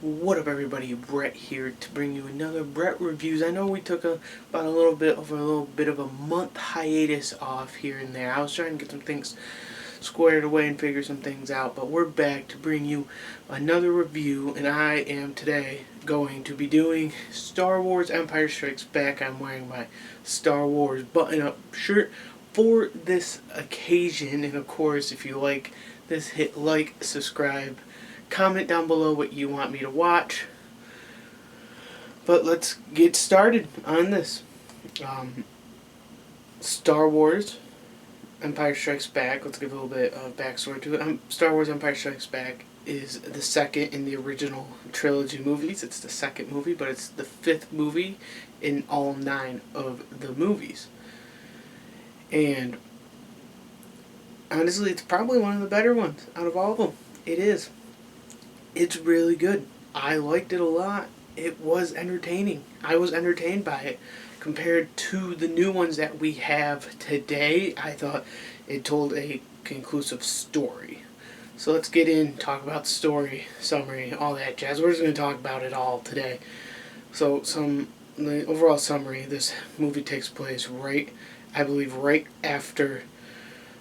What up, everybody? Brett here to bring you another Brett Reviews. I know we took about a little bit of a month hiatus off here and there. I was trying to get some things squared away and figure some things out, but we're back to bring you another review, and I am today going to be doing Star Wars Empire Strikes Back. I'm wearing my Star Wars button-up shirt for this occasion, and of course, if you like this, hit like, subscribe, comment down below what you want me to watch. But let's get started on this. Star Wars Empire Strikes Back. Let's give a little bit of backstory to it. Star Wars Empire Strikes Back is the second in the original trilogy movies. It's the second movie, but it's the fifth movie in all 9 of the movies. And honestly, it's probably one of the better ones out of all of them. It is. It's really good. I liked it a lot. It was entertaining. I was entertained by it. Compared to the new ones that we have today, I thought it told a conclusive story. So let's get in, talk about story, summary, all that jazz. We're just going to talk about it all today. So the overall summary, this movie takes place right after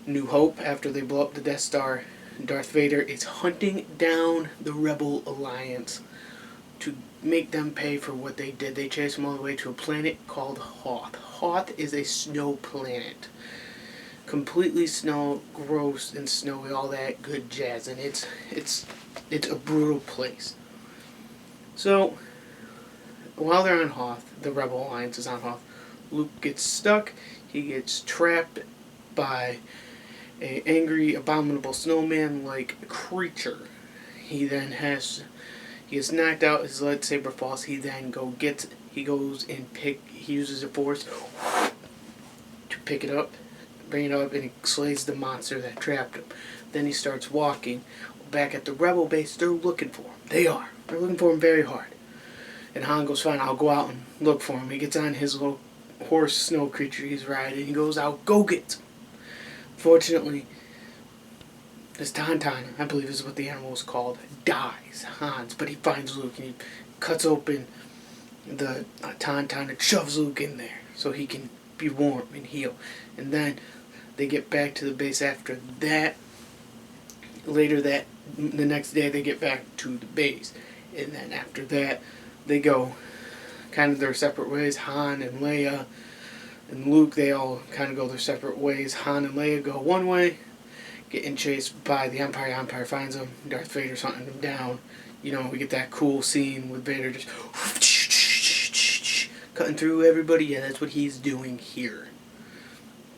New Hope, after they blow up the Death Star. Darth Vader is hunting down the Rebel Alliance to make them pay for what they did. They chase them all the way to a planet called Hoth. Hoth is a snow planet. Completely snow, gross and snowy, all that good jazz. And it's a brutal place. So, while they're on Hoth, the Rebel Alliance is on Hoth, Luke gets stuck. He gets trapped by an angry, abominable snowman-like creature. He gets knocked out. His lightsaber falls. He goes and he uses the Force to pick it up, bring it up, and he slays the monster that trapped him. Then he starts walking back at the Rebel base. They're looking for him. They're looking for him very hard. And Han goes, fine, I'll go out and look for him. He gets on his little horse snow creature he's riding. He goes out, go get him. Fortunately, this Tauntaun, I believe is what the animal was called, dies, Hans, but he finds Luke and he cuts open the Tauntaun and shoves Luke in there so he can be warm and heal. And then they get back to the base after that. The next day they get back to the base. And then after that, they go kind of their separate ways. Han and Leia and Luke, they all kind of go their separate ways. Han and Leia go one way, getting chased by the Empire. Empire finds them. Darth Vader's hunting them down. You know, we get that cool scene with Vader just cutting through everybody. Yeah, that's what he's doing here.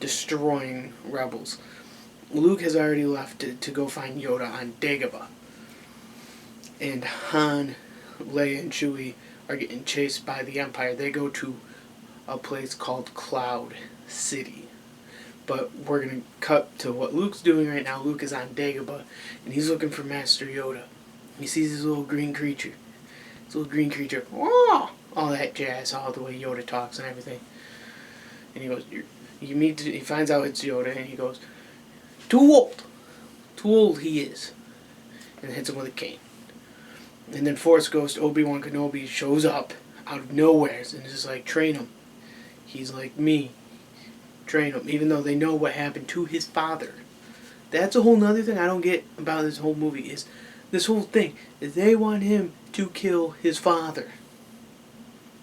Destroying rebels. Luke has already left to go find Yoda on Dagobah. And Han, Leia, and Chewie are getting chased by the Empire. They go to a place called Cloud City. But we're going to cut to what Luke's doing right now. Luke is on Dagobah, and he's looking for Master Yoda. He sees this little green creature. Whoa! All that jazz, all the way Yoda talks and everything. And he goes, he finds out it's Yoda, and he goes, too old. Too old he is. And hits him with a cane. And then Force Ghost Obi-Wan Kenobi shows up out of nowhere and is just like, train him. He's like me. Train him, even though they know what happened to his father. That's a whole nother thing I don't get about this whole movie, is this whole thing. They want him to kill his father.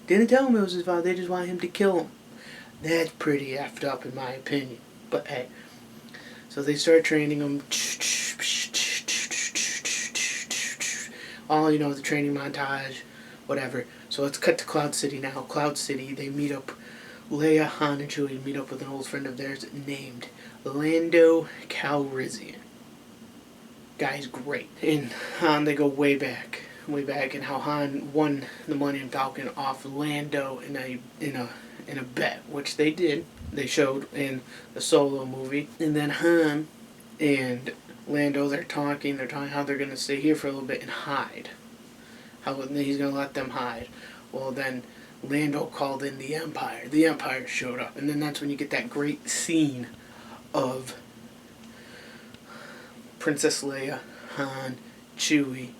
Didn't tell him it was his father, they just want him to kill him. That's pretty effed up in my opinion. But hey. So they start training him. All, the training montage, whatever. So let's cut to Cloud City now. Cloud City, they meet up. Leia, Han, and Chewie meet up with an old friend of theirs named Lando Calrissian. Guy's great. And Han, they go way back, and how Han won the Millennium Falcon off Lando in a bet, which they did. They showed in the Solo movie. And then Han and Lando, they're talking how they're going to stay here for a little bit and hide. How he's going to let them hide. Well, then Lando called in the Empire. The Empire showed up. And then that's when you get that great scene of Princess Leia, Han, Chewie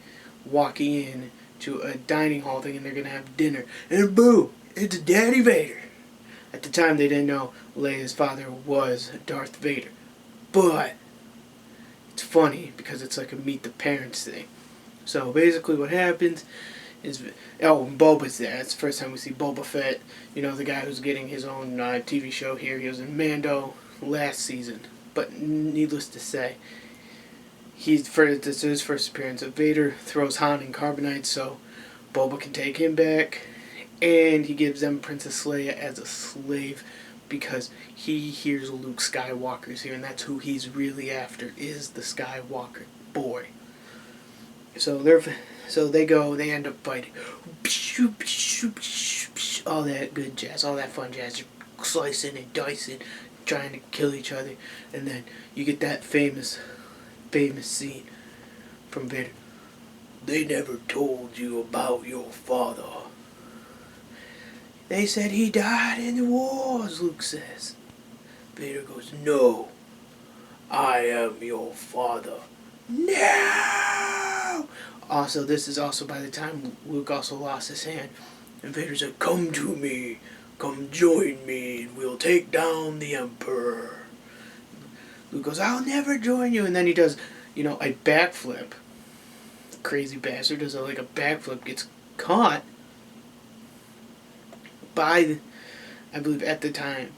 walking in to a dining hall thing, and they're gonna have dinner. And boom, it's Daddy Vader. At the time, they didn't know Leia's father was Darth Vader, but it's funny because it's like a meet the parents thing. So basically, what happens is, Boba's there. It's the first time we see Boba Fett. You know, the guy who's getting his own TV show here. He was in Mando last season, but needless to say, this is his first appearance. Vader throws Han in carbonite so Boba can take him back, and he gives them Princess Leia as a slave because he hears Luke Skywalker's here, and that's who he's really after, is the Skywalker boy. So they end up fighting. All that good jazz, all that fun jazz, slicing and dicing, trying to kill each other, and then you get that famous scene from Vader. They never told you about your father. They said he died in the wars, Luke says. Vader goes, no, I am your father. No! Also, this is also by the time Luke also lost his hand. And Vader said, come to me, come join me, and we'll take down the Emperor. Luke goes, I'll never join you. And then he does, a backflip. Crazy bastard does a backflip, gets caught by, I believe at the time,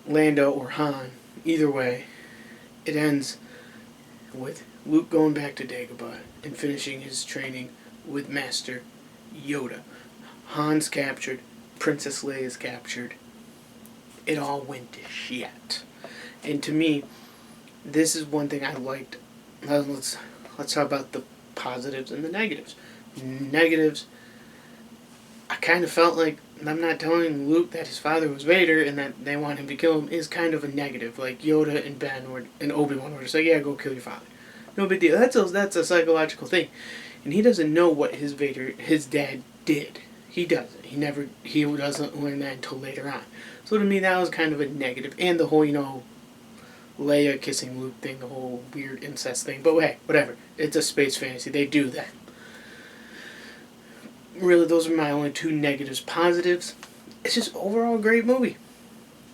Lando or Han. Either way, it ends with Luke going back to Dagobah and finishing his training with Master Yoda. Han's captured, Princess Leia's captured. It all went to shit. And to me, this is one thing I liked. Let's talk about the positives and the negatives. Negatives, I kind of felt like them not telling Luke that his father was Vader and that they want him to kill him is kind of a negative. Like Yoda and Ben and Obi-Wan were just like, yeah, go kill your father. No big deal. That's a psychological thing. And he doesn't know what his dad did. He doesn't. He doesn't learn that until later on. So to me, that was kind of a negative. And the whole, Leia kissing Luke thing, the whole weird incest thing. But hey, whatever. It's a space fantasy. They do that. Really, those are my only two negatives. Positives, it's just overall a great movie.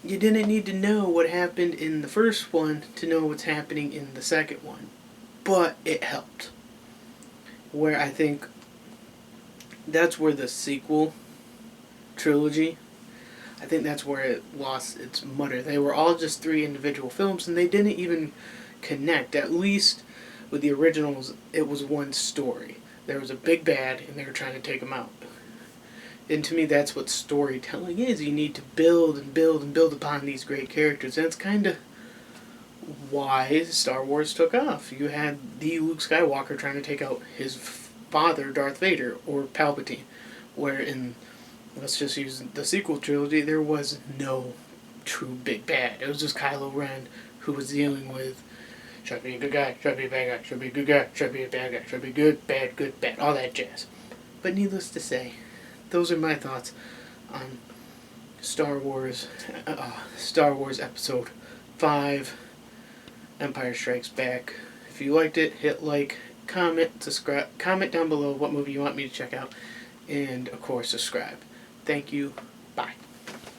You didn't need to know what happened in the first one to know what's happening in the second one. But it helped. Where I think that's where the sequel trilogy, I think that's where it lost its mutter. They were all just 3 individual films, and they didn't even connect. At least with the originals, it was one story. There was a big bad, and they were trying to take him out. And to me, that's what storytelling is. You need to build and build and build upon these great characters. And it's kind of why Star Wars took off. You had the Luke Skywalker trying to take out his father, Darth Vader, or Palpatine. Where in, let's just use the sequel trilogy, there was no true big bad. It was just Kylo Ren who was dealing with, should I be a good guy, should I be a bad guy, should I be a good guy, should I be a bad guy, should I be good, bad, all that jazz. But needless to say, those are my thoughts on Star Wars Episode 5, Empire Strikes Back. If you liked it, hit like, comment, subscribe, comment down below what movie you want me to check out, and of course subscribe. Thank you.